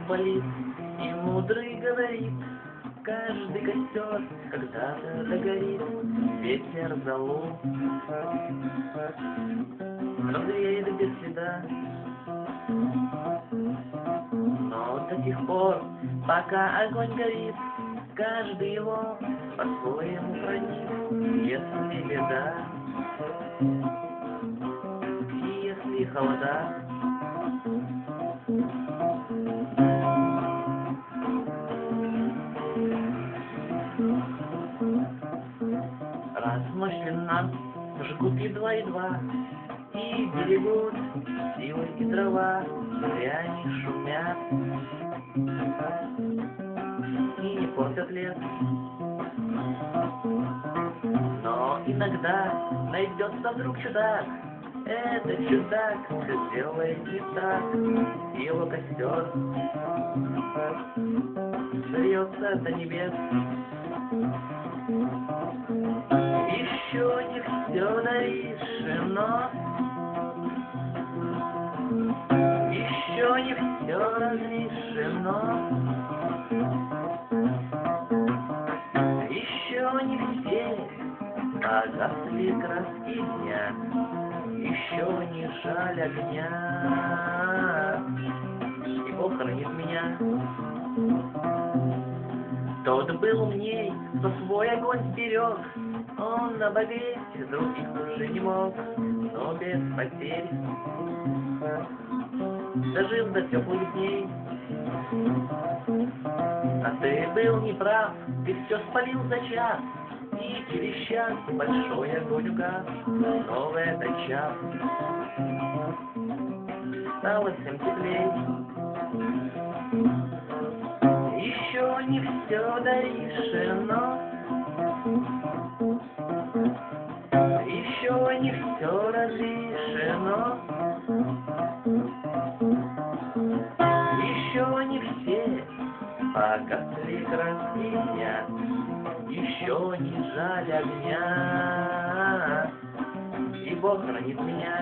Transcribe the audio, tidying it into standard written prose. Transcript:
болит, и мудрый говорит, каждый костер когда-то догорит, ветер залу развеет без следа. Но до тех пор, пока огонь горит, каждый его по-своему хранит, если беда и если холода. Размышленно жгут едва и берегут силы и дрова, дряни шумят и не портят лес. Но иногда найдется вдруг чудак, этот чудак сделает не так, его костер взорвется до небес. Еще не все решено, еще не все разрешено, еще не все погасли краски дня, еще не жаль огня, и Бог хранит меня. Тот был умней, кто свой огонь сберег, он обогреть других уже не мог, но без потерь дожил до теплых дней. А ты был неправ, ты все спалил за час, и через час большой огонь угас, но в этот час стало всем теплей. Еще не все дорешено, еще не все разрешено, еще не все погасли краски дня, еще не жаль огня, и Бог хранит меня.